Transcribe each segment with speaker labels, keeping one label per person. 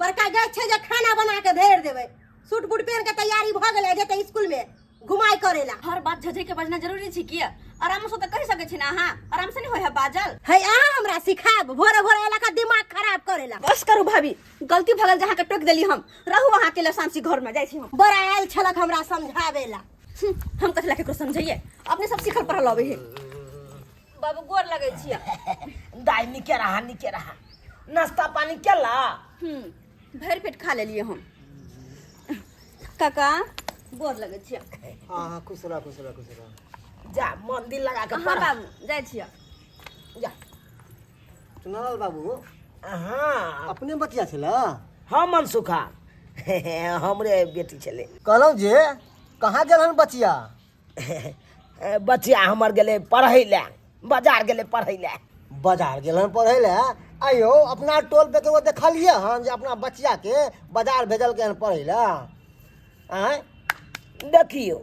Speaker 1: बड़का गए छे जे खाना बना के भेज देवे, सूट बूट पहन के तैयारी भ गेले जेते स्कूल में घुमाई करेला।
Speaker 2: हर बात झझे के बजना जरूरी छी किया? आराम से तो कह सके छी ना। हां आराम से नहीं होय है बाजल
Speaker 1: है। अहाँ हमरा सिखाब, भोरे भोरे एला का दिमाग खराब करेला।
Speaker 2: बस करू भाभी, गलती भगल जहां के टोक देली हम। रहू वहां के लसांसी घर में जाई छी हम।
Speaker 1: बड़ा आयल छलक हमरा समझावेला।
Speaker 2: हम कथला के समझाइए, अपने सब सिखल पढ़ल आवे है। बाबू गोर लगे छिया।
Speaker 3: दाई निके रहा नाश्ता पानी केला।
Speaker 2: भर पेट खा लेलिए हम। काका गोर लगे छिया।
Speaker 4: हां खुश रह।
Speaker 3: जा मंदिर लगा के
Speaker 2: हां
Speaker 3: पढ़।
Speaker 2: बाबू जाय छिया।
Speaker 3: जा
Speaker 4: सुनाल बाबू।
Speaker 3: हाँ
Speaker 4: अपने बच्चा छला?
Speaker 3: हाँ मनसुखा हमरे बेटी छले।
Speaker 4: कहलौं जे कहाँ गेल हन बचिया?
Speaker 3: बच्चिया हमर गेले पढ़ै ले, बाजार गेले पढ़ै ले।
Speaker 4: बाजार गेल हन पढ़ै ले? आयो अपना टोल पे के वो देखलिए हन जे अपना बच्चिया के बाजार भेजल के हन पढ़ै ले? आय
Speaker 3: देखियो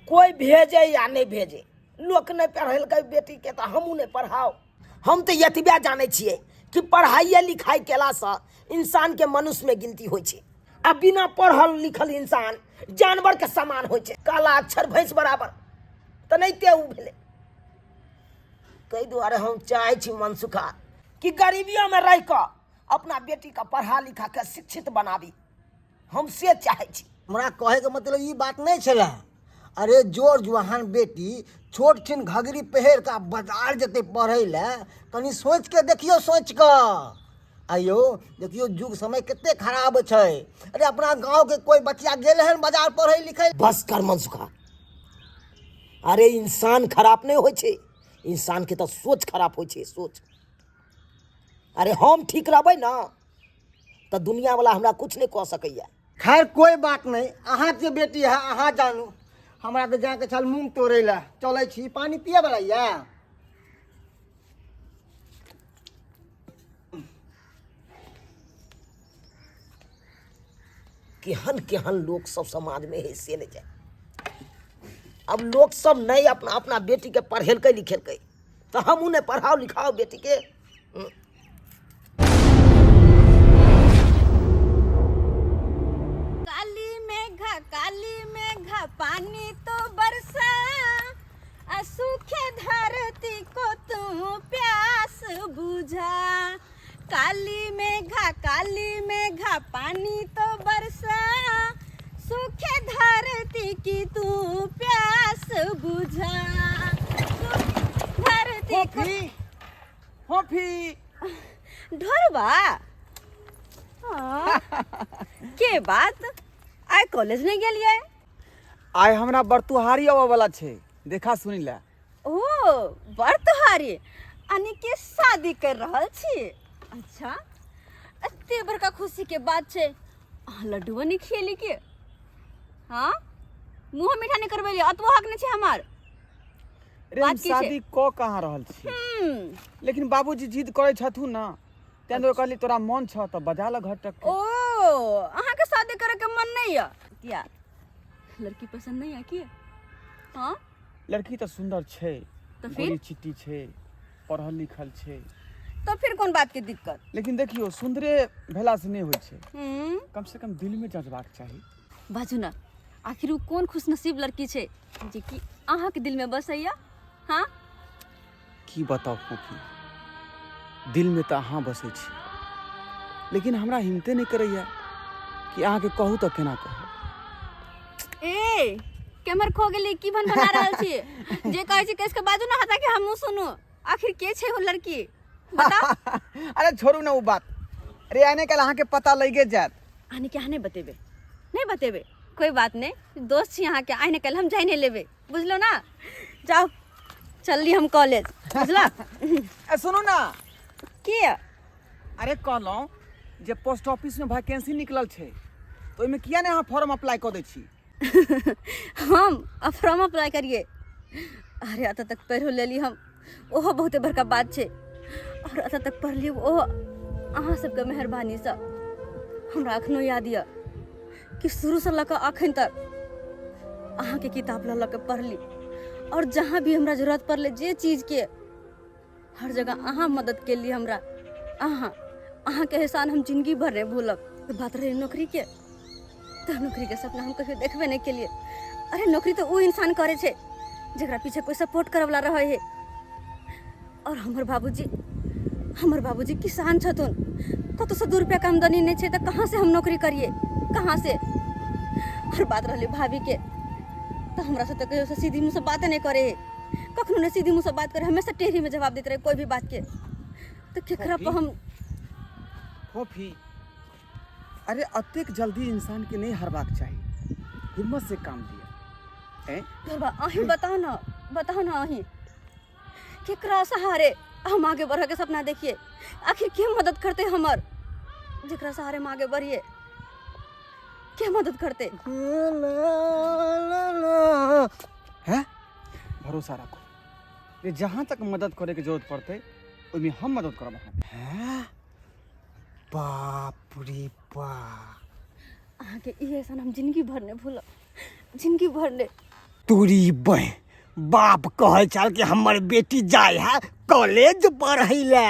Speaker 3: कोई भेजे या नहीं भेजे, लोक नहीं पढ़ेलकै बेटी के तो हमू नहीं पढ़ाओ। हम तो यतबे जाने छिए कि पढ़ाई लिखाई केला से इंसान के मनुष्य में गिनती होय छे। आ बिना पढ़ल लिखल इंसान जानवर के समान होय छे। काला अक्षर भैंस बराबर तो नहीं ते उ भेले। तै दुआरे हम चाहे छी मनसुखा कि गरीबियों में रह कर अपना बेटी का पढ़ा लिखा के शिक्षित बनाबी। हम से चाहे छी।
Speaker 4: हमरा कहे के मतलब ई बात नहीं छला। अरे जोर जुहान बेटी छोट छिन घघरी पहर का बाजार जते पढ़े ले, कनी सोच के देखियो, सोच के। आयो देखियो युग समय कितने खराब छे। अरे अपना गांव के कोई बच्चा गेल हन बाजार पढ़े लिखे?
Speaker 3: बस कर मनसुखा। अरे इंसान खराब नहीं होय छे, इंसान के तो सोच खराब होय छे, सोच। अरे हम ठीक रहबै ना तो दुनिया वाला हमरा कुछ नहीं कह सकैया।
Speaker 4: खैर कोई बात नहीं, अहाँ के बेटी है, अहाँ जानू। हमरा तो जाके चल मूंग तोड़े ला चले छी। पानी पिए वाला या?
Speaker 3: केहन केहन लोग सब समाज में है से नहीं जाए। अब लोग सब नहीं अपना अपना बेटी के पढ़ेलकै लिखेलकै तो हम उन्हें पढ़ाओ लिखाओ बेटी के।
Speaker 2: काली मेघा पानी तो बरसा, सूखे धरती को तू प्यास बुझा। काली मेघा पानी तो बरसा, सूखे धरती की तू प्यास बुझा। धरती को ढोरबा। के बात आय कॉलेज नहीं गेलिए?
Speaker 5: आय हमरा बरतुहारी आवे वाला छे, देखा सुनी ला।
Speaker 2: ओ बरतुहारी यानी के शादी कर रहल छी? अच्छा एते बड़का खुशी के बात छे। लड्डू नहीं खियली के? हाँ मुंह मीठा नहीं करबेली, अतवो हक नहीं छे हमार।
Speaker 5: रे हम शादी क कहाँ रहल छी, लेकिन बाबूजी जिद करे छथु ना, तें तो कहली तोरा मन छ त बजा ल घर तक।
Speaker 2: ओ अहाँ के शादी करे के मन नहीं है क्या? लड़की पसंद नहीं है क्या? हाँ
Speaker 5: लड़की तो सुंदर छे,
Speaker 2: तो फिर
Speaker 5: गोरी चिट्टी छे, पढ़ल लिखल छे।
Speaker 2: तो फिर कौन बात की दिक्कत?
Speaker 5: लेकिन देखियो सुंदरे भेला से नहीं होय छे, कम से कम दिल में जज्बाक चाहिए।
Speaker 2: बाजू ना, आखिर वो कौन खुशनसीब लड़की छे जे कि अहाँ के दिल में बसैया? हाँ
Speaker 5: की बताओ फूफी, दिल में तो अहाँ बसे छी, लेकिन हमरा हिम्मते नहीं करैया कि अहाँ के कहू तो केना कहू।
Speaker 2: ए कैमर खो गेली की बन बना रहल छी? जे कहै छी केस के बाजू ना, हटा के हमहु सुनू। आखिर के छे वो लड़की बता।
Speaker 5: अरे छोड़ू ना वो बात। अरे आने कल अहाँ के पता लगे जात।
Speaker 2: आने के नहीं बतेबे, नहीं बतेबे, कोई बात नहीं। दोस्त छी अहाँ के, आने कल हम जाय नहीं लेबे, बुझलो ना। जाओ चलली हम कॉलेज, बुझला।
Speaker 5: ए सुनो ना,
Speaker 2: की
Speaker 5: अरे कहलौं जे पोस्ट ऑफिस में वैकेंसी निकलल छे, तो ओइमे किया ने अहाँ फॉर्म अप्लाई कर दै छी?
Speaker 2: हम फॉर्म अप्लाई करिए? अरे अत तक पढ़ो लेली हम, ओहो बहुत बड़का बात छे। और अत तक पढ़ली ओहो अहाँ सबके मेहरबानी से। हमरा अखनो याद यऽ कि शुरू से लऽ अखन तक अहाँ के किताब लऽ के पढ़ली, और जहाँ भी हमरा जरूरत पड़ले जे चीज के, हर जगह अहाँ मदद के लिए हमरा। अहाँ के एहसान हम जिंदगी भर नहीं भूलब। बात रही नौकरी के, तो नौकरी के सपना हम कभी देखबे नहीं के लिए। अरे नौकरी तो वो इंसान करे छे जरा पीछे कोई सपोर्ट करे वाला रहे है। और हमर बाबूजी किसान छथुन, कत से 2 रुपया का आमदनी नहीं छे, तो कहाँ से हम नौकरी करिए, कहाँ से। और बात रही भाभी के, तो हमरा से तो कहियो से सीधी मुँह से बात नहीं करे है, कखनो ने सीधी मुँह से बात करे, हमेशा टेढ़ी में जवाब देते रहे कोई भी बात के। तो केकरा पर हम
Speaker 5: फूफी, अरे अतेक जल्दी इंसान के नहीं हारबाक चाहिए, हिम्मत से काम लिया।
Speaker 2: अही बताओ ना अही केकरा सहारे हम आगे बढ़ के सपना देखिए। आखिर के मदद करते हमर, जेकरा सहारे हम आगे बढ़िए, क्या मदद करते।
Speaker 5: है भरोसा रखो, ये जहाँ तक मदद करे के जरूरत पड़ते ओहिमे हम मदद करब।
Speaker 4: हैं? बाप रे बाप,
Speaker 2: आगे ये ऐसा हम जिंदगी भर ने भूल, जिंदगी भर ने।
Speaker 4: तोरी बहन बाप कहे चल कि हमर बेटी जाए है कॉलेज पढ़े ले,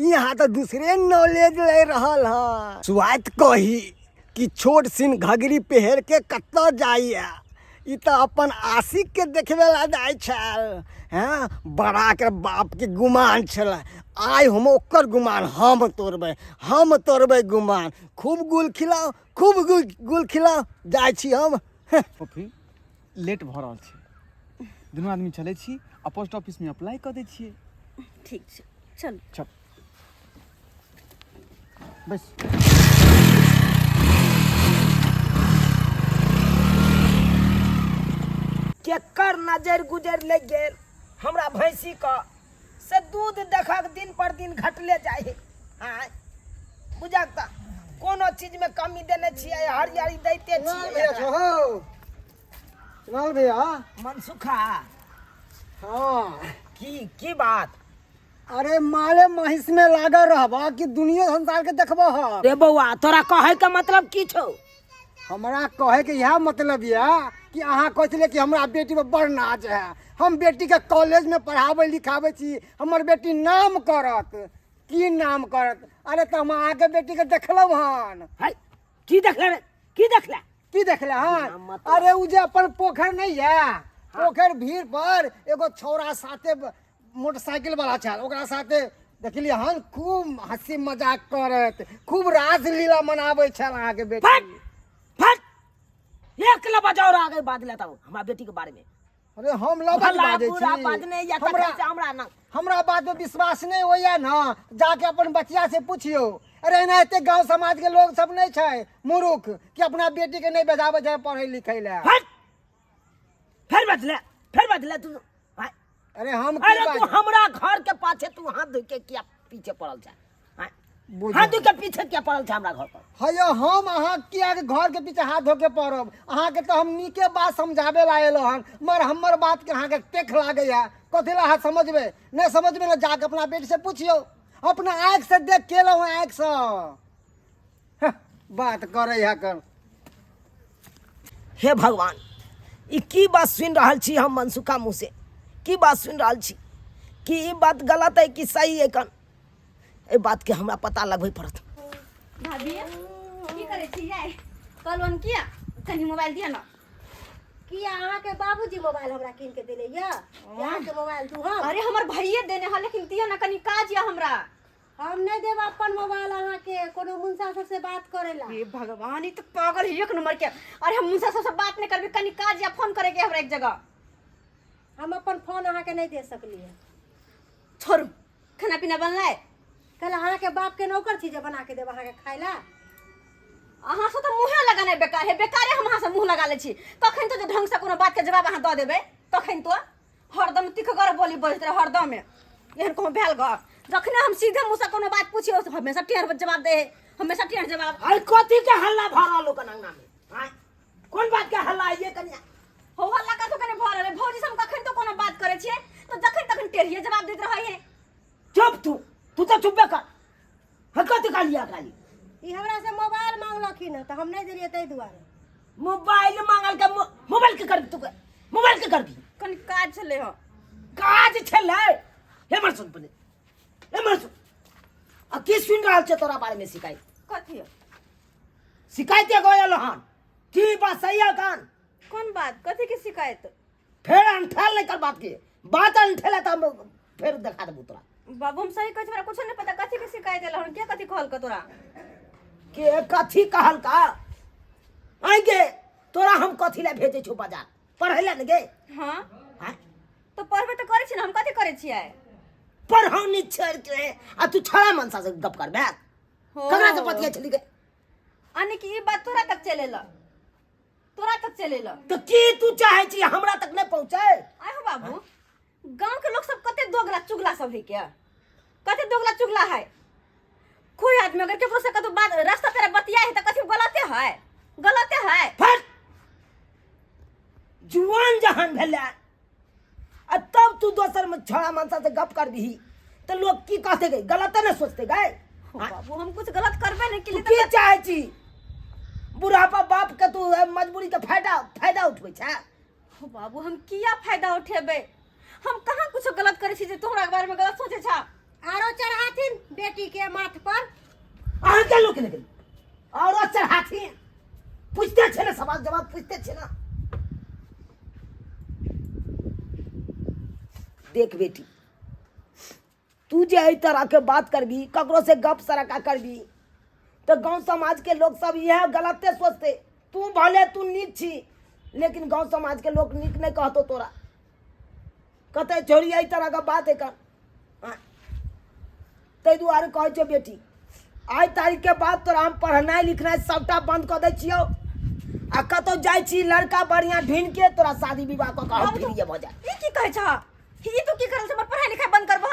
Speaker 4: यहाँ तो दूसरे नॉलेज ले रहल है। स्वात कही कि छोट सिन घघरी पहर के कत्ता जाइए, ई तो अपन आशिक के देखबे ला जाए छल। हैं, बड़ा के बाप के गुमान छल, आइ हम ओकर गुमान हम तोड़बै गुमान। खूब गुल खिलाओ, खूब गुल खिलाओ, जाइ छी हम।
Speaker 5: फूफी लेट भ रहल छै, दुनू आदमी चलै छी आ पोस्ट ऑफिस में अप्लाई कर दै छियै।
Speaker 2: ठीक छै, चल
Speaker 5: चल बस।
Speaker 3: केकर नजर गुजर लग गेल हमरा भैंसी का, से दूध देखक दिन पर दिन घटले जाए है। हाँ बुझाता कोनो चीज में कमी देने छियै, हरियारी दैते छियै।
Speaker 4: सुनाल भैया।
Speaker 3: मनसुखा
Speaker 4: हाँ,
Speaker 3: की बात।
Speaker 4: अरे माले महिष में लागल रहबा कि दुनिया संसार के देखबो ह।
Speaker 3: रे बौआ तोरा कहे के मतलब की छौ।
Speaker 4: हमरा कहे के यह मतलब या कि अहाँ कहले कि हमरा बेटी पर बड़ नाज है, हम बेटी के कॉलेज में पढ़ावे लिखावे छी, हमर बेटी नाम करत। की नाम करत? अरे तो हम अहाँ के बेटी के देखलौ हन।
Speaker 3: है की देखले रे, की देखले?
Speaker 4: की देखले हन? अरे उ जे अपन पोखर नहीं है, पोखर भीड़ पर एगो छौरा साथे मोटरसाइकिल वाला छल, ओकरा साथे देखलिए हन खूब हंसी मजाक करत, खूब रास लीला मनावे छल अहाँ के बेटी।
Speaker 3: फट एक लबा और आगे बात लेता हूं हमरा बेटी के बारे में।
Speaker 4: अरे हम लबा बाजे छी, हमरा बात में विश्वास नहीं होया ना, जाके अपन बच्चिया से पूछियो। अरे ना एते गांव समाज के लोग सब नहीं छै मूर्ख कि अपना बेटी के नहीं भेजावे जाए पढ़े लिखे ले।
Speaker 3: फिर बदले तू।
Speaker 4: अरे हम
Speaker 3: अरे तू हमरा घर के पाछे तू हाथ धो के क्या पीछे पड़ल छै? हाथ धो के पीछे क्या पड़ल छै हमरा घर पर?
Speaker 4: हयो हम अहाँ किया के घर के पीछे हाथ धो के पड़ब? अहाँ के तो हम नीके बात समझावे ला एलो हन, मगर हमर बात के अहाँ के टेक लागे है, कथि ला हाथ समझबे नहीं समझबे ना, जाके अपना बेटी से पूछियो, अपना आँख से देख के लो, आँख से बात करे है कर।
Speaker 3: हे भगवान, ई की बात सुन रहल छी हम मनसुखा मुँह से? की बात सुन रहल छी कि ई बात गलत है कि सही है? कन ए बात के हमरा पता लगबे पड़त।
Speaker 2: भाभी की करे छी जाय कल वन किया कनी मोबाइल दिया ना।
Speaker 1: किया अहाँ के बाबूजी मोबाइल हमरा कीन के देले या? अहाँ के मोबाइल तू हम?
Speaker 2: अरे हमर भैये देने है, लेकिन दिया ना कनी काज या हमरा।
Speaker 1: हम नहीं देब अपन मोबाइल अहाँ के कोनो मुंसा सब से बात करेला।
Speaker 2: हे भगवान, ई तो पागल है एक नंबर के। अरे हम मुंसा से बात नहीं करबे, कनी काज या फोन करे के हमरा एक जगह।
Speaker 1: हम अपन फोन अहाँ के नहीं दे सकली है।
Speaker 2: छोड़, खाना पीना बनला?
Speaker 1: कल अहाँ के बाप के नौकर छी जे बना के देब अहाँ के खाय ला।
Speaker 2: अहाँ से तो मुँहे लगाने बेकार है, बेकारे हम अहाँ से मुँह लगा ले छी। कखन तो जो ढंग से कोनो बात के जवाब अहाँ दऽ देबै, तखन तो हरदम तिखगर बोली बजैत रहे हरदम में। एहन कोनो भेल घर जखने हम सीधे मुँह से कोनो बात पूछियो हमेशा टेढ़ जवाब दे, हमेशा टेढ़ जवाब।
Speaker 3: अरे कथी के हल्ला भ रहल लोकन अंगना में? हां कोन बात के हल्ला है ये कन्या?
Speaker 2: हो हल्ला का तो कने भ रहल है भौजी से हम कखन तो कोनो बात करे छिए तो जखन तखन टेढ़िए जवाब दैत रहै है।
Speaker 3: चुप तू तो चुपे कर। हकत का लिया गाली।
Speaker 1: ई हमरा से मोबाइल मांगलखिन है तो हम नहीं देलिए तै दुआरे।
Speaker 3: मोबाइल मांगल के मोबाइल के कर तू, मोबाइल के कर दी।
Speaker 2: कनी काज छले हो।
Speaker 3: काज छले हे मर सुन पने, हे मर सुन। आ की सुन रहल छ तोरा बारे में शिकायत?
Speaker 2: कथि
Speaker 3: शिकायत गयल हन की बात सही है कान
Speaker 2: कौन बात कथी के शिकायत?
Speaker 3: फिर अंठेल नहीं कर बात के बात अंठेल तो हम फिर दिखा देबू तोरा
Speaker 2: बाबू हम सही कहै छी, हमरा कुछ नहीं पता कथी के शिकायत है हम क्या कथी कहल का तोरा?
Speaker 3: के कथी कहल का आगे तोरा हम कथी ला भेजे छो बाजार पढ़ै ला न गे
Speaker 2: हां
Speaker 3: हैं
Speaker 2: तो पढ़बे तो करे छी ना, हम कथी करे छियै?
Speaker 3: पढ़ौनी छोड़ के आ तू छड़ा मनसा से गप करबे
Speaker 2: हो
Speaker 3: ककरा से बतिया छली गे
Speaker 2: आने की ई बात तोरा तक चलेला, तोरा तक चलेला।
Speaker 3: तो की तू चाहे छी हमरा तक नहीं पहुंचे
Speaker 2: आय हो बाबू, गांव के लोग सब कते दोगला चुगला सब है क्या? कते दोगला चुगला है? कोई आदमी अगर केकरो से कतो बात रास्ता पे बतिया है त कथी गलते है? गलते है?
Speaker 3: फट जुआन जहान भेले आ तब तू दोसर में छड़ा मनसा से गप कर दी तो लोग की कहते गए गलत न सोचते गए
Speaker 2: हो बाबू हम कुछ गलत करबे नहीं
Speaker 3: तू
Speaker 2: केली
Speaker 3: की
Speaker 2: त
Speaker 3: चाहे छी बुढ़ापा बाप के तू मजबूरी के फायदा उठबै छै
Speaker 2: हो बाबू हम किया फायदा उठेबे? हम कहां कुछ गलत करे छी जे तोहरा के बारे में गलत सोचे छा?
Speaker 1: आरो चढ़ाथिन बेटी के माथ पर
Speaker 3: अहाँ के लोग लेकिन और चढ़ाथी पूछते छे ना सवाल जवाब पूछते छे ना देख बेटी तू जे एहि तरह के बात करबी ककरो से गप सरका करबी तो गांव समाज के लोग सब यह गलते सोचते तू भले तू नीक छी लेकिन गांव समाज के लोग नीक नहीं कहतो तोरा कते छोड़ी एहि तरह का बात है कर तै दुआरे कहै छौ बेटी आज तारीख के बाद तोरा हम पढ़नाई लिखनाई सबटा बंद कर दै छियौ आ कतौ जाइ छी लड़का बढ़िया ढूंढ के तोरा शादी विवाह क के हम फिर भ जाए
Speaker 2: ई की कहै छा? ई तू की करल हमर पढ़ाई लिखाई बंद करबा?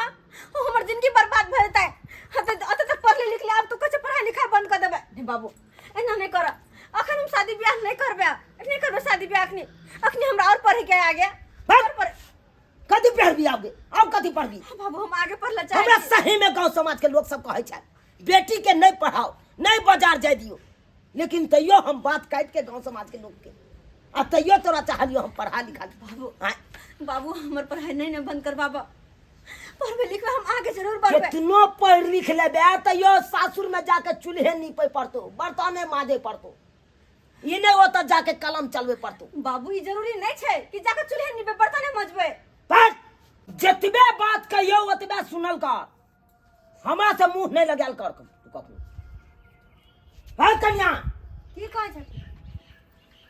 Speaker 2: ओ हमर जिंदगी बर्बाद भ जेतै। अत तक पढ़ले लिखले अब तू कछ पढ़ाई लिखाई बंद कर देबे? नहीं बाबू एना नहीं कर, अखन हम शादी ब्याह नहीं करबे, नहीं करबे शादी ब्याह अखनी। अखनी हमरा और पढ़े के आगे और पढ़े
Speaker 3: कथी पढ़बी आगे अब कथी पढ़बी
Speaker 2: बाबू हम आगे पढ़ला चाहे
Speaker 3: हमरा सही में गांव समाज के लोग सब कहै छै बेटी के नहीं पढ़ाओ नहीं बाजार जाय दियो लेकिन तैयो हम बात काट के गांव समाज के लोग के आ तैयो तोरा चाहलियो हम पढ़ा लिखा
Speaker 2: बाबू
Speaker 3: हैं
Speaker 2: बाबू हमर पढ़ाई नहीं बंद कर बाबा, पढ़बे लिखबे हम आगे जरूर बढ़बे।
Speaker 3: कितनो पढ़ लिख लेबे तैयो सासुर में जाके चूल्हे नीपे पड़तो बर्तने माजे पड़तो ई नहीं होता जाके कलम चलबे पड़तो
Speaker 2: बाबू ई जरूरी नहीं छै कि जाके चूल्हे निबे बर्तने मजबे।
Speaker 3: पर जतबे बात कहियो ओतबे सुनल कर हमरा से मुंह नहीं लगाल कर तू कखनो हां कन्या
Speaker 2: की कहै छै?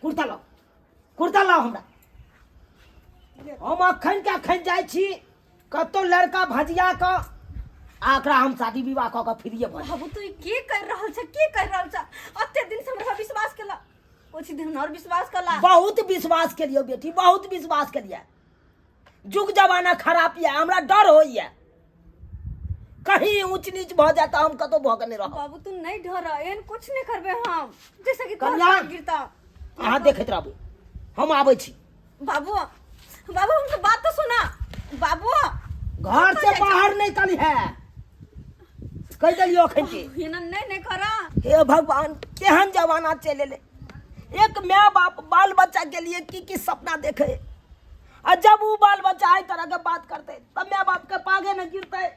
Speaker 3: कुर्ता लाओ हमरा हम अखन जाय छी कतो लड़का भजिया क आकरा हम शादी विवाह क के फिरिए भ
Speaker 2: बाबू तू की कर रहल छ? की कर रहल छ? अत्ते दिन से हमरा विश्वास केला, ओछि दिन और विश्वास कला।
Speaker 3: बहुत विश्वास के लियो बेटी बहुत विश्वास के लिया जुग जमाना खराब है हमरा डर होइए कहीं ऊंच नीच भ जाता हम कतो भगने रह
Speaker 2: बाबू तू नहीं डर, एहन कुछ नहीं करबे हम जैसे कि
Speaker 3: कन्या
Speaker 2: तोहर गिरता।
Speaker 3: अहाँ देखैत रहबू हम आबै छी
Speaker 2: बाबू बाबू हमसे बात तो सुना बाबू।
Speaker 3: घर से बाहर नहीं कली है कह दिलियो अखन के
Speaker 2: एना नहीं करा।
Speaker 3: हे भगवान केहन जमाना चले ले एक माँ बाप बाल बच्चा के लिए की सपना देखे और जब वो बाल बच्चा आई तरह के बात करते तब माँ बाप के पागे न गिरते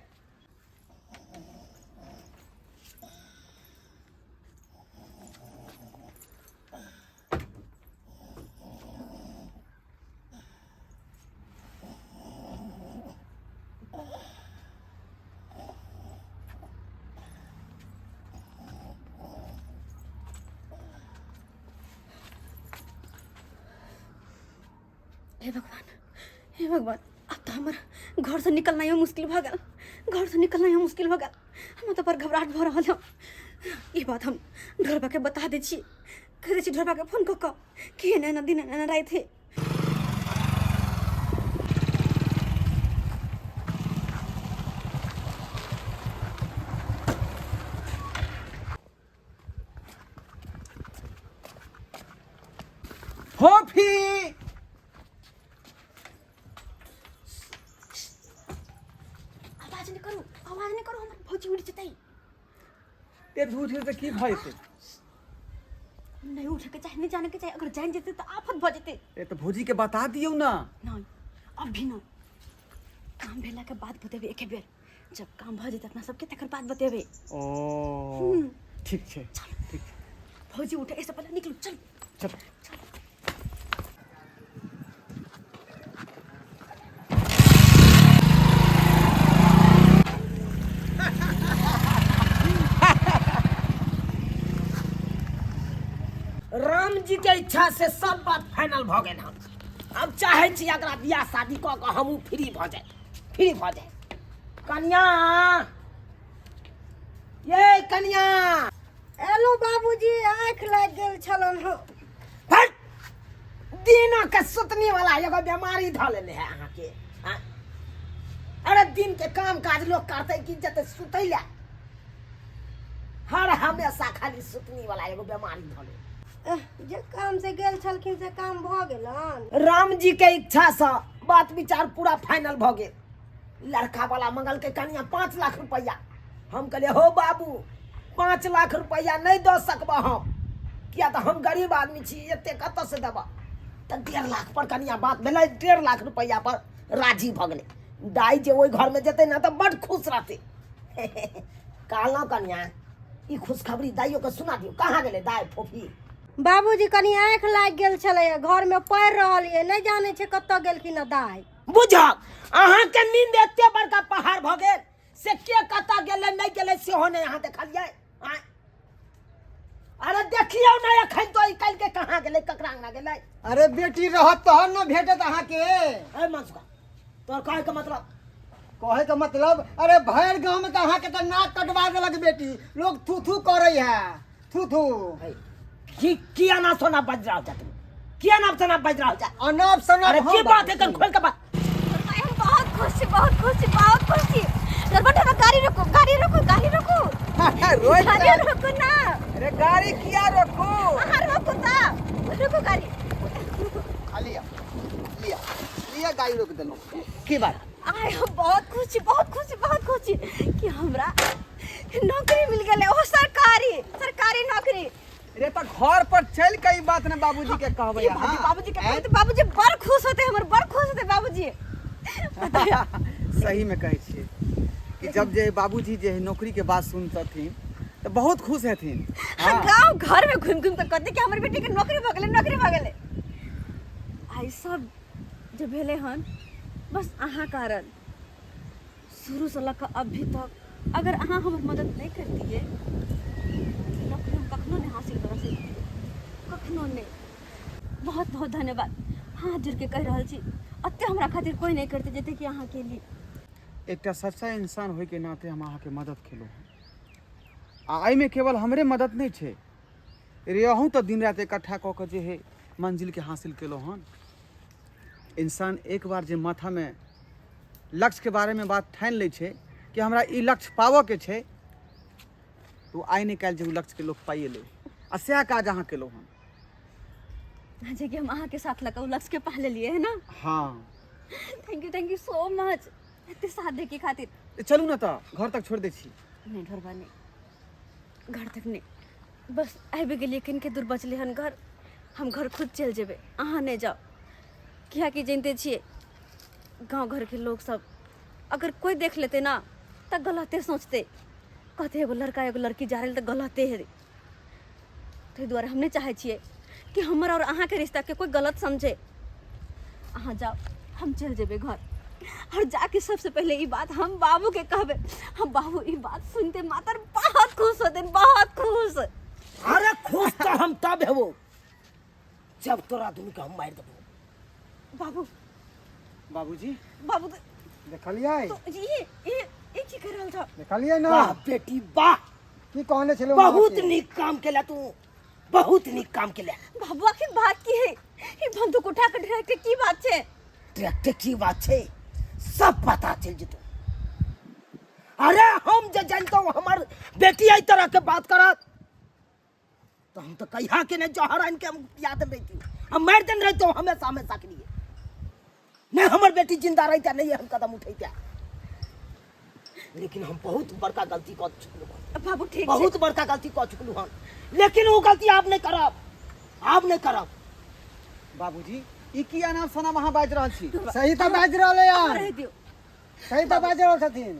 Speaker 2: हे भगवान अब तो हमर घर से निकलना ही मुश्किल भ गल, घर से निकलना ही मुश्किल भ गल। हम तो पर घबराहट भ रहल हम। ये बात हम ढोलबा के बता दे छी, कह दे छी ढोलबा के फोन क के एना दिन एना रात है।
Speaker 5: फोफी
Speaker 2: आवाज नहीं करो हमर भौजी उठ जतई।
Speaker 5: ते झूठ से की भाई से
Speaker 2: नहीं उठ के चाहे नहीं जाने के चाहे, अगर जान जेते तो आफत भ जेते।
Speaker 5: ए तो भौजी के बता दियो ना।
Speaker 2: नहीं अभी ना, काम भेला के बाद बतेबे एके बेर, जब काम भ जेते अपना सबके तकर बाद बतेबे।
Speaker 5: ओ ठीक छे ठीक छे।
Speaker 2: फौजी उठे ऐसे पहले निकलो चल
Speaker 5: चल
Speaker 3: राम जी के इच्छा से सब बात फाइनल भ गेल हम चाहे छी एकरा बियाह शादी क के हमहू फ्री भ जाए कन्या ये कन्या
Speaker 1: एलो बाबूजी आँख लाग गेल छलन हो
Speaker 3: फट दिना के सुतनी वाला एगो बीमारी ध लेले है अहाँ के हाँ? अरे दिन के काम काज लोग करते कि जते सुतैला हर हमेशा खाली सुतनी वाला एगो बीमारी ध ले
Speaker 1: जे काम से गेल छलखिन से काम भ गेलन।
Speaker 3: राम जी के इच्छा से बात विचार पूरा फाइनल भ गेल। लड़का वाला मंगल के कनिया 5 लाख रुपया। हम कहले हो बाबू 5 लाख रुपया नहीं दे सकब हम, किया तो हम गरीब आदमी छी, एते कत से देब। तो 1.5 लाख पर कनिया बात भेलै, 1.5 लाख रुपया पर राजी भ गेलै। दाई जे ओहि घर में जेते ना तो बड़ खुश रहते। कहलौं कनिया ई खुशखबरी दाइयो के सुना दियो। कहाँ गेलै दाई फोफी?
Speaker 1: बाबूजी कनी आँख लाग गेल छलै, घर में पढ़ रहलिए, नहीं जाने छे कत गेलखिन दाई।
Speaker 3: बुझब अहाँ के नींद एते बड़का पहाड़ भ गेल से के कता गेले नहीं गेले सेहो नहीं अहाँ देखलिए। अरे देखियो ना एखन तो कल के कहाँ गेले ककरा अंगना गेले।
Speaker 4: अरे बेटी रहत तहन न भेटत अहाँ के।
Speaker 3: ए मंसुका तोर कहे के मतलब?
Speaker 4: कहे के मतलब अरे भैर गांव में तो अहाँ के तो नाक कटवा देलक बेटी, लोग थू थू करे है, थू थू।
Speaker 3: किया ना सोना बज रहा हो तुम, किया ना सोना बज रहा हो?
Speaker 4: अनाप शनाप
Speaker 3: अरे की बात है कर खोल के बात।
Speaker 2: मैं बहुत खुश छी। बेटा गाड़ी रोको गाड़ी रोको ना।
Speaker 5: अरे गाड़ी किया रोको?
Speaker 2: रोको गाड़ी।
Speaker 5: लिया गाड़ी रोक देलो।
Speaker 3: की बात?
Speaker 2: आय हम बहुत खुशी कि हमरा नौकरी मिल गेले। ओ सरकारी नौकरी।
Speaker 5: अरे तो घर पर चल कई बात ने बाबूजी के कहबे।
Speaker 2: बाबूजी के कहते बाबूजी बड़ खुश होते बाबूजी।
Speaker 5: सही में कहे छिए कि जब जे बाबूजी जे नौकरी के बात सुनतथिन तो बहुत खुश हेथिन।
Speaker 2: गांव घर में घूम के कहते कि हमर बेटी के नौकरी भ गेले। आई सब जो भेले हन बस अहाँ कारण। शुरू से लेकर अभी तक अगर अहाँ हमर मदद नहीं करतिए नौकरी हम कखनो नहीं हासिल कर सकते, कखनो नहीं। बहुत बहुत धन्यवाद। हाथ जोड़ के कह रहल छी, अत्ते हमरा खातिर कोई नहीं करते जते कि अहाँ के लिए।
Speaker 5: एक सच्चा इंसान होय के नाते हम अहाँ के मदद केलो। आई में केवल हमरे मदद नहीं छे, रेहूं तो दिन रात इकट्ठा क के जे है मंजिल के हासिल केलो हन। इंसान एक बार जे माथा में लक्ष्य के बारे में बात ठान ले छे कि हमरा ई लक्ष्य पावो के छे, तो आई निकाल जे लक्ष्य के लोग पाइए ले। आ सएह काज अहाँ केलो हन
Speaker 2: जे कि हम अहाँ के साथ लगा लक्ष्य के पा लिए है ना।
Speaker 5: हाँ
Speaker 2: थैंक यू सो मच इतने साथ दे के खातिर।
Speaker 5: चलू ना तो घर तक छोड़ दे छी।
Speaker 2: नहीं घर बने घर तक नहीं, बस आबे गेलिए किन के दूर बचले हन घर। हम घर खुद चल जेबे, अहाँ नहीं जाओ। क्या कि जानते छिए गांव घर के लोग सब अगर कोई देख लेते ना तो गलते सोचते, कहते एगो लड़का एगो लड़की जा रहे तो गलते है। तो द्वारा हम नहीं चाहे छिए कि हमारा और अहाँ के रिश्ता के कोई गलत समझे। अहाँ जाओ, हम चल जेबे घर। और जाके सबसे पहले ये बात हम बाबू के कहबे। हम बाबू ये बात सुनते मातर बहुत खुश होते, बहुत खुश।
Speaker 3: अरे खुश तो हम तब हेबो जब तोरा दुनू के हम मार देबो।
Speaker 2: बाबू
Speaker 5: बाबूजी
Speaker 2: बाबू
Speaker 4: देखलिए
Speaker 2: तो ये की कर रहल था?
Speaker 4: देखलिए ना
Speaker 3: वाह बेटी वाह,
Speaker 4: की कहने छलो।
Speaker 3: बहुत नीक काम केला तू, बहुत नीक काम केला।
Speaker 2: बाबू आखिर बात की है? ये बंदूक उठा के डायरेक्ट की बात छे?
Speaker 3: ट्रैक्टर की बात छे, सब पता चल जतो। अरे हम जे जानतो हमर बेटी आई तरह के बात करत तो हम तो कहिया के ने जहर आन के हम याद रहती, हम मार देन रहतो हमेशा के लिए। नहीं हमर बेटी जिंदा रहता नहीं हम कदम उठैता। लेकिन हम बहुत बड़का गलती कर चुकलू।
Speaker 2: बाबू ठीक
Speaker 3: बहुत बड़का गलती कर चुकलू हन, लेकिन वो गलती आप नहीं करब, आप नहीं करब।
Speaker 5: बाबूजी ई की अनाप शनाप अहाँ बाज रहल छी?
Speaker 4: सही तो बाज रहले यार,
Speaker 2: रह दियो।
Speaker 4: सही तो बाज रहल छथिन।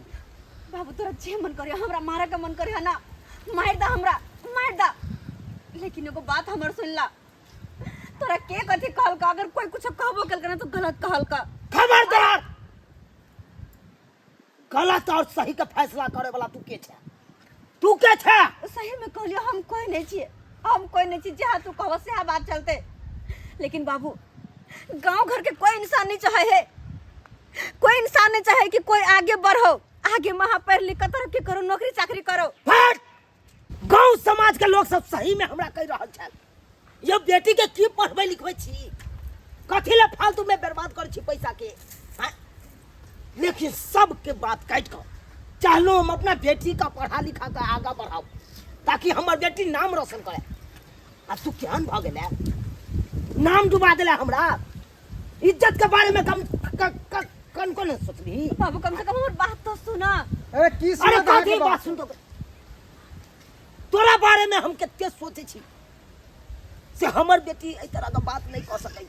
Speaker 2: बाबू तोरा जे मन करे हमरा मारे के मन करे है ना, मार दा हमरा, मार दा। लेकिन एगो बात हमर सुनला, तोरा के कथी कहल का? अगर कोई कुछ कहबो कल ना तो गलत कहल का।
Speaker 3: खबरदार, गलत और सही का फैसला करे वाला तू के छे? तू के छे?
Speaker 2: सही में कहलियो, हम कोई नहीं छिए, हम कोई नहीं छिए। जहाँ तू कहो से बात चलते। लेकिन बाबू, गांव घर के कोई इंसान नहीं चाहे है, कोई इंसान नहीं चाहे कि कोई आगे बढ़ो, आगे महा पढ़ लिख कर तरक्की करो, नौकरी चाकरी करो।
Speaker 3: हट! गांव समाज के लोग सब सही में हमरा कह रहल छल, ये बेटी के की पढ़बै लिखबै छी, कथी ले फालतू में बर्बाद कर छी पैसा के। हाँ? लेकिन सब के बात काट कर चाहलो हम अपना बेटी का पढ़ा लिखा कर आगा बढ़ाओ, ताकि हमर बेटी नाम रोशन करे। आ तू क्या भ गेले, नाम डुबा देला हमरा, इज्जत के बारे में कौन कौन सोचली?
Speaker 2: बाबू कम से कम हमार बात तो सुना।
Speaker 4: अरे की
Speaker 3: अरे
Speaker 4: सुनत है
Speaker 3: कथी
Speaker 4: के
Speaker 3: बात
Speaker 4: बात?
Speaker 3: सुन तो, तोरा बारे में हम कितने सोचे छी से हमर बेटी इस तरह का बात नहीं कह सकै,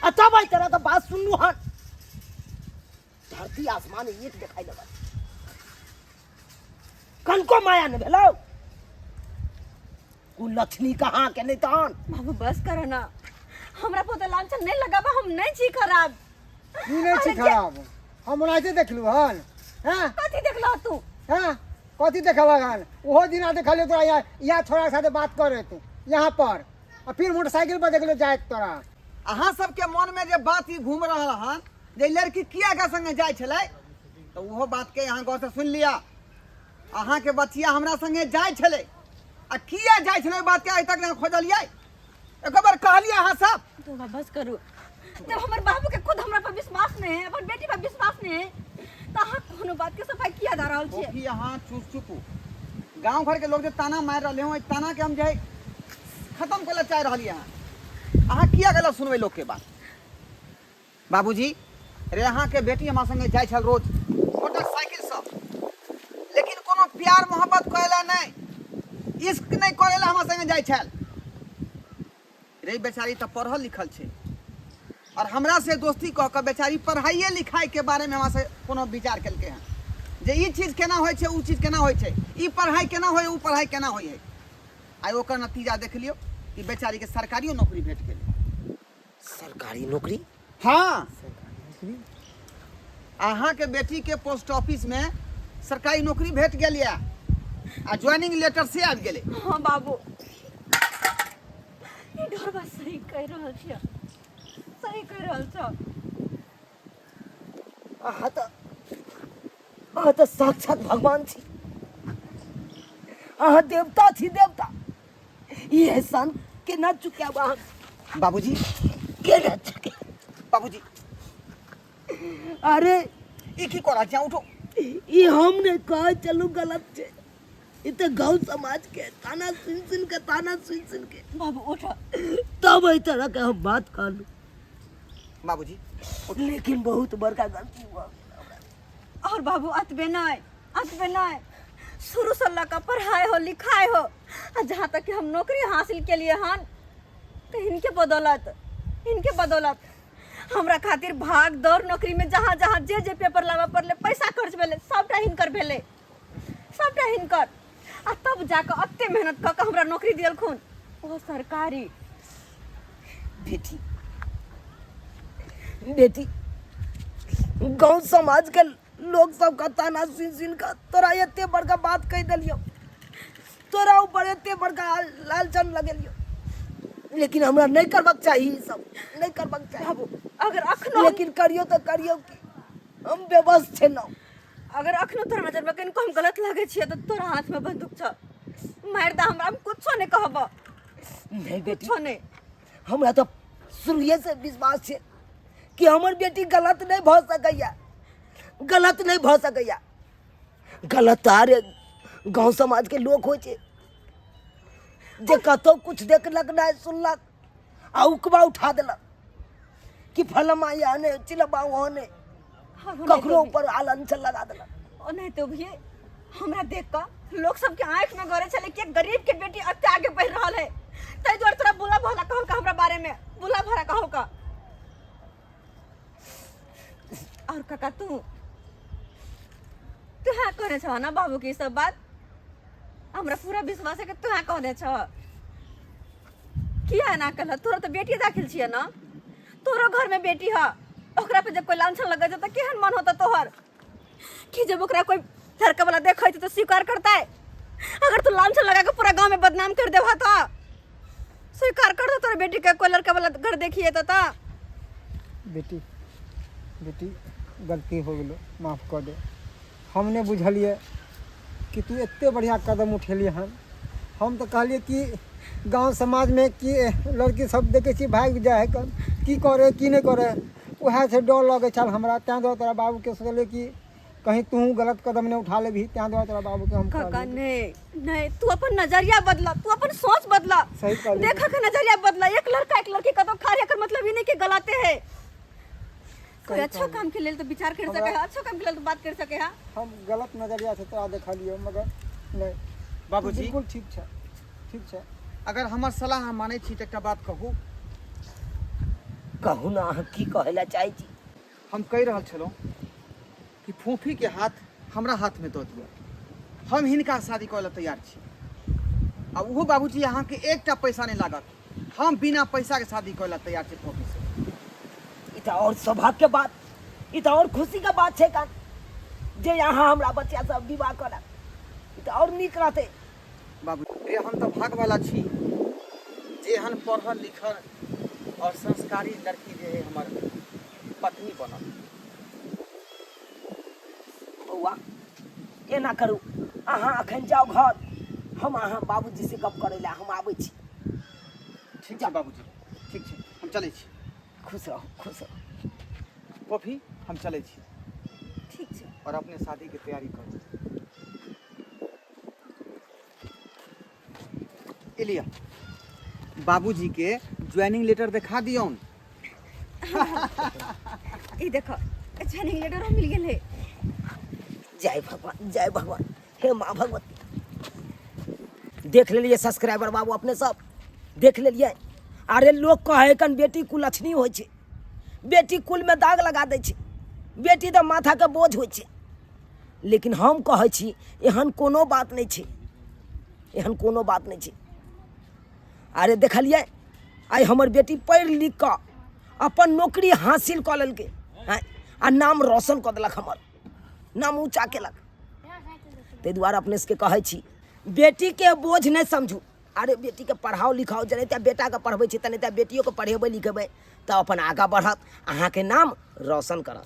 Speaker 3: आ तब इस तरह का बात सुनलू हन, धरती आसमान एक दिखाई देबा, कनको माया न भेलो, उ लक्ष्मी कहाँ के नहीं तहन।
Speaker 2: बाबू बस करो ना, हमरा पोते लांछन नहीं लगाबा, हम नहीं छी खराब।
Speaker 4: की नहीं छी
Speaker 2: अरे
Speaker 4: खराब, हम ओनाहिते देखलू हन। हैं
Speaker 2: कथी देखला तू?
Speaker 4: हैं कथी देखल हन? ओहो दिना देखलियो तोरा यहाँ छोरा साथे बात करे तू यहाँ पर, और फिर मोटरसाइकिल पर देखलियो जाए तोरा।
Speaker 5: अहाँ सबके मन में जे बात ही घूम रहल हन, जे लड़की किया के संगे जाय छलै, तो वो बात के यहाँ गौर से सुन लिया। अहाँ के बचिया हमरा संगे जाय छलै, आ किया जाय छलै बात के अभी तक ना खोजलियै, एक बार कहलियै अहाँ सब।
Speaker 2: तो बस करू, जब हमारे बाबू के खुद हमरा पर विश्वास नहीं है, अपन बेटी पर विश्वास नहीं है, तो अहाँ कोनो बात के सफाई किया जा रहल छियै।
Speaker 5: कि अहाँ चुपू, गांव घर के लोग जे ताना मार रहले हो, ताना के हम जे खत्म कर चाह रहलियै हन। अहाँ किया गलत सुनबै लोग के बात? बाबूजी रे, अहाँ के बेटी हमरा संगे जाय छल रोज मोटरसाइकिल से, लेकिन कोनो प्यार मोहब्बत करेला नहीं, इश्क नहीं करेला हमरा संगे जाय छल रे। बेचारी तो पढ़ल लिखल छे, और हमरा से दोस्ती कह के बेचारी पढ़ाइए लिखाई के बारे में हमरा से कोनो विचार केलकै हन, जे ई चीज केना होइ छै, उ चीज केना होइ छै, ई पढ़ाई केना होइ, उ पढ़ाई केना होइ है। आइ ओकर नतीजा देख लियो कि बेचारी के सरकारियो नौकरी भेट गेलै।
Speaker 3: सरकारी नौकरी?
Speaker 5: हाँ, अहाँ के बेटी के पोस्ट ऑफिस में सरकारी नौकरी भेट गेल या, आ ज्वाइनिंग लेटर से आबि गेलै।
Speaker 2: हाँ बाबू, ई डर बात सही कह रहल छियै, सही कह रहल छ।
Speaker 3: अहाँ तो साक्षात भगवान छी, अहाँ देवता छी, देवता। ये एहसान के ना चुकाब अहाँ।
Speaker 5: बाबूजी
Speaker 3: के ना चुके?
Speaker 5: बाबूजी
Speaker 3: अरे
Speaker 5: ई की करा छै? उठो।
Speaker 3: ये हम नहीं कहे चलू गलत छे, ये तो गाँव समाज के ताना सुन के, ताना सुन के
Speaker 2: बाबू उठो।
Speaker 3: तब इस तरह के हम बात कर लू।
Speaker 5: बाबूजी
Speaker 3: लेकिन बहुत बड़का गलती हुआ।
Speaker 2: और बाबू अतबे नहीं, शुरू से लगा पढ़ाई हो, लिखाई हो, और जहाँ तक कि हम नौकरी हासिल के लिए हन, तो इनके बदौलत हमरा खातिर भाग दौड़ नौकरी में जहाँ जहाँ जे पेपर लावा पड़ले, पैसा खर्च भेले, सबटा हिनकर भेले, सबटा हिनकर। आ तब जाकर अत्ते मेहनत कऽ के हमरा नौकरी दिलखुन, वो सरकारी।
Speaker 3: बेटी गाँव समाज के लोग सब का ताना सुन का तोरा एते बड़का बात कह दिलियो, तोरा ऊपर एते बड़का लालचन लगेलियो, लेकिन हमरा नहीं करबाक चाहिए, ई सब नहीं करबाक चाहिए।
Speaker 2: बाबू अगर अखनो
Speaker 3: लेकिन करियो तो करियो की, हम बेबस छे न।
Speaker 2: अगर अखनो तोरा नजर में कनिको हम गलत लागे छियै, तो तोरा हाथ में बंदूक छ, मार दा हमरा, हम कुछो नहीं कहब।
Speaker 3: नहीं बेटी,
Speaker 2: कुछो नहीं।
Speaker 3: हमरा तो शुरुए से विश्वास छे कि हमर बेटी गलत नहीं भ सकैया, गलत नहीं भ सकैया। गलत आरे गाँव समाज के लोग हो छे, जे कतो कुछ देखलक नहीं सुनलक, आ उकबा उठा देलक कि फलमा यहाँ ने चिलबा वहाँ ने, ककरो ऊपर आलंचल लगा देलक।
Speaker 2: ओ नहीं तो भी हमरा देख कर लोग सबके आंख में गरे छले कि गरीब के बेटी अत्ते आगे बढ़ रहल है, तै दुआरे तोरा बुला भला कहल का हमरा बारे में, बुला भला कहल का। और काका तू हाँ कहने छ ना बाबू की सब बात, हमरा पूरा विश्वास है कि तू हाँ कहने छ। किया ना कहला तोरा तो बेटी दाखिल छिए ना तोरो घर में बेटी है ओकरा पे जब कोई लांछन लगे तो केहन मन होता तोहर कि जब ओकरा कोई लड़का वाला देखे तो स्वीकार करता है अगर तू लांछन लगा के पूरा गांव में बदनाम कर देवा तो स्वीकार कर दो तोरा बेटी के कोई लड़का वाला घर देखिए तो
Speaker 6: बेटी बेटी गलती हो गलो माफ कर दे हमने बुझलिए कि तू इतने बढ़िया कदम उठेलिए हम तो कहलिए कि गांव समाज में कि लड़की सब देखे छी भाग जाए है कन की करे की नहीं करे वह से डर लगे चल हमरा तैं दो तोरा बाबू के सोचले कि कहीं तू गलत कदम नहीं उठा ले भी तैं दो तोरा बाबू के हम
Speaker 2: काका नहीं तू अपन नजरिया बदला तू अपन सोच बदला
Speaker 6: सही कहली।
Speaker 2: देखा के नजरिया बदला एक लड़का एक लड़की कदम खा रहे मतलब ये नहीं कि गलाते हैं कोई अच्छा काम के लिए तो विचार कर सके है अच्छा काम के लिए तो बात कर सके है
Speaker 6: हम गलत नजरिया से तोरा देखा लियो मगर नहीं
Speaker 5: बाबूजी
Speaker 6: बिल्कुल ठीक है
Speaker 5: अगर हमार सलाह हम मानै छी तो एकटा बात कहू
Speaker 3: कहू ना अहाँ की कहै लए चाहै छी
Speaker 5: हम कहि रहल छलहुँ कि फूफी के हाथ हमरा हाथ में दऽ दिअ हम हिनका शादी करै लए तैयार छी आ ओहो बाबूजी अहाँके एकटा पैसा नहीं लागत हम बिना पैसा के शादी करै लए तैयार छी फूफी से
Speaker 3: ई तऽ और सौभाग्य के बात ई तऽ और खुशी के बात छै कान जे यहाँ हमरा बच्चा सब विवाह करत ई तऽ और नीक रहतै
Speaker 5: बाबू रे हम तो भाग वाला छी जेहन पढ़ल लिखल और संस्कारी लड़की जे है हमर पत्नी बनल
Speaker 3: बौआ एना करू अहाँ अखन जाओ घर हम अहाँ बाबूजी से गप करै लए हम आबै छी
Speaker 5: ठीक छै बाबूजी ठीक छै हम चलै छी
Speaker 3: खुश रहो
Speaker 5: पॉपी हम चलै छी
Speaker 2: ठीक है
Speaker 5: और अपने शादी के तैयारी करू एलिया बाबूजी के ज्वाइनिंग लेटर दिखा दियौन
Speaker 2: ई देखो ज्वाइनिंग लेटर मिल गेल है
Speaker 3: जय भगवान हे माँ भगवती देख लेलिए सब्सक्राइबर बाबू अपने सब देख लेलिए अरे लोग कहे कन बेटी कुलक्षणी होइ छै बेटी कुल में दाग लगा दै छै बेटी तो माथा के बोझ होइ छै लेकिन हम कहै छी एहन कोनो बात नहीं छै एहन कोनो बात नहीं छै अरे देखलिए आइ हमर बेटी पढ़ लिख कऽ अपन नौकरी हासिल कऽ लेलकै आ नाम रोशन कऽ देलक हमर नाम ऊँचा केलक ताहि दुआरे अपने सबके कहै छी बेटी के बोझ नहीं समझू अरे बेटी के पढ़ाओ लिखाओ जनाते बेटा के पढ़बै छी तनाते बेटियो के पढ़ेबै लिखेबै तऽ अपन आगाँ बढ़त अहाँके नाम रोशन करत